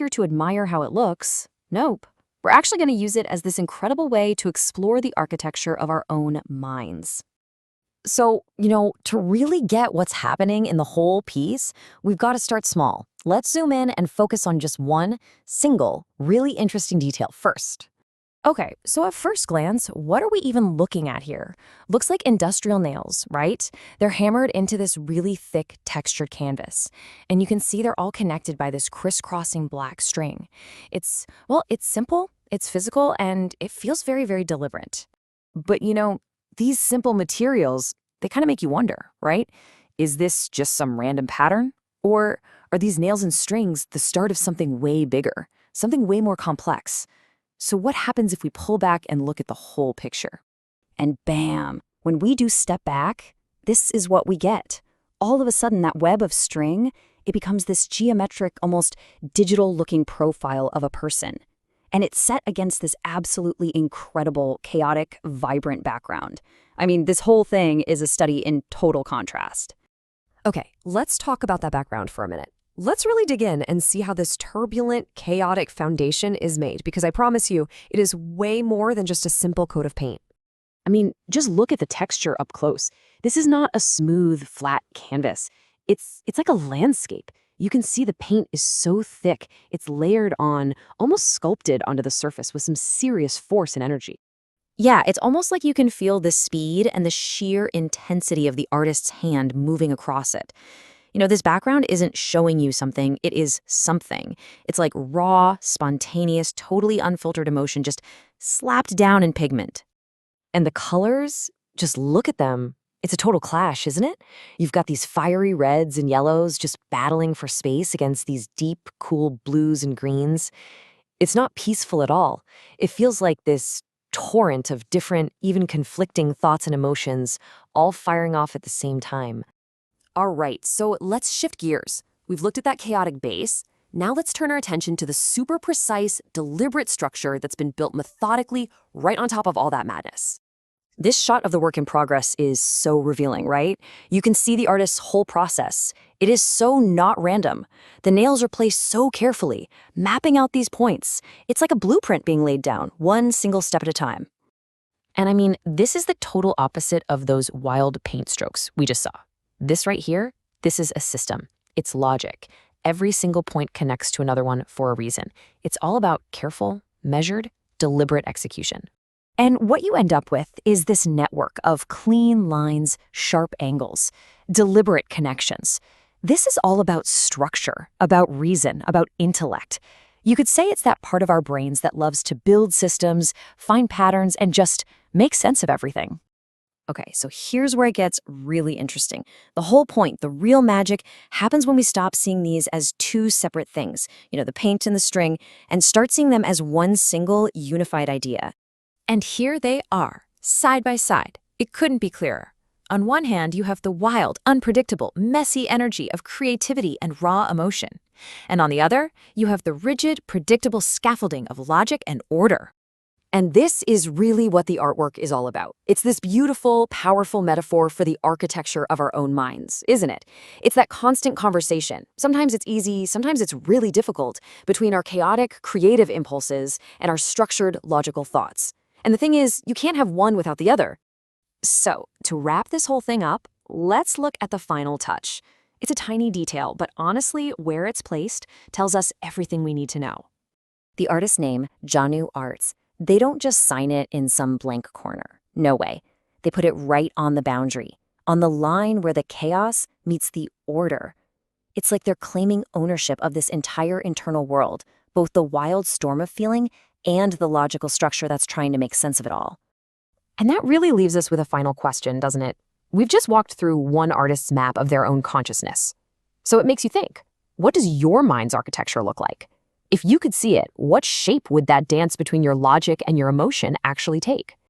here to admire how it looks. Nope. We're actually going to use it as this incredible way to explore the architecture of our own minds. So, to really get what's happening in the whole piece, we've got to start small. Let's zoom in and focus on just one single, really interesting detail first. Okay, so at first glance, what are we even looking at here? Looks like industrial nails, right? They're hammered into this really thick, textured canvas. And you can see they're all connected by this crisscrossing black string. It's simple, it's physical, and it feels very, very deliberate. But these simple materials, they kind of make you wonder, right? Is this just some random pattern? Or are these nails and strings the start of something way bigger, something way more complex? So what happens if we pull back and look at the whole picture? And bam, when we do step back, this is what we get. All of a sudden, that web of string, it becomes this geometric, almost digital-looking profile of a person. And it's set against this absolutely incredible, chaotic, vibrant background. I mean, this whole thing is a study in total contrast. Okay, let's talk about that background for a minute. Let's really dig in and see how this turbulent, chaotic foundation is made, because I promise you, it is way more than just a simple coat of paint. I mean, just look at the texture up close. This is not a smooth, flat canvas. It's like a landscape. You can see the paint is so thick, it's layered on, almost sculpted onto the surface with some serious force and energy. Yeah, it's almost like you can feel the speed and the sheer intensity of the artist's hand moving across it. This background isn't showing you something, it is something. It's like raw, spontaneous, totally unfiltered emotion just slapped down in pigment. And the colors, just look at them. It's a total clash, isn't it? You've got these fiery reds and yellows just battling for space against these deep, cool blues and greens. It's not peaceful at all. It feels like this torrent of different, even conflicting thoughts and emotions, all firing off at the same time. All right, so let's shift gears. We've looked at that chaotic base. Now let's turn our attention to the super precise, deliberate structure that's been built methodically right on top of all that madness. This shot of the work in progress is so revealing, right? You can see the artist's whole process. It is so not random. The nails are placed so carefully, mapping out these points. It's like a blueprint being laid down, one single step at a time. And I mean, this is the total opposite of those wild paint strokes we just saw. This right here, this is a system. It's logic. Every single point connects to another one for a reason. It's all about careful, measured, deliberate execution. And what you end up with is this network of clean lines, sharp angles, deliberate connections. This is all about structure, about reason, about intellect. You could say it's that part of our brains that loves to build systems, find patterns, and just make sense of everything. Okay, so here's where it gets really interesting. The whole point, the real magic, happens when we stop seeing these as two separate things, the paint and the string, and start seeing them as one single unified idea. And here they are, side by side. It couldn't be clearer. On one hand, you have the wild, unpredictable, messy energy of creativity and raw emotion. And on the other, you have the rigid, predictable scaffolding of logic and order. And this is really what the artwork is all about. It's this beautiful, powerful metaphor for the architecture of our own minds, isn't it? It's that constant conversation. Sometimes it's easy, sometimes it's really difficult, between our chaotic, creative impulses and our structured, logical thoughts. And the thing is, you can't have one without the other. So, to wrap this whole thing up, let's look at the final touch. It's a tiny detail, but honestly, where it's placed tells us everything we need to know. The artist's name, Janu Arts. They don't just sign it in some blank corner. No way. They put it right on the boundary, on the line where the chaos meets the order. It's like they're claiming ownership of this entire internal world, both the wild storm of feeling and the logical structure that's trying to make sense of it all. And that really leaves us with a final question, doesn't it? We've just walked through one artist's map of their own consciousness. So it makes you think, what does your mind's architecture look like? If you could see it, what shape would that dance between your logic and your emotion actually take?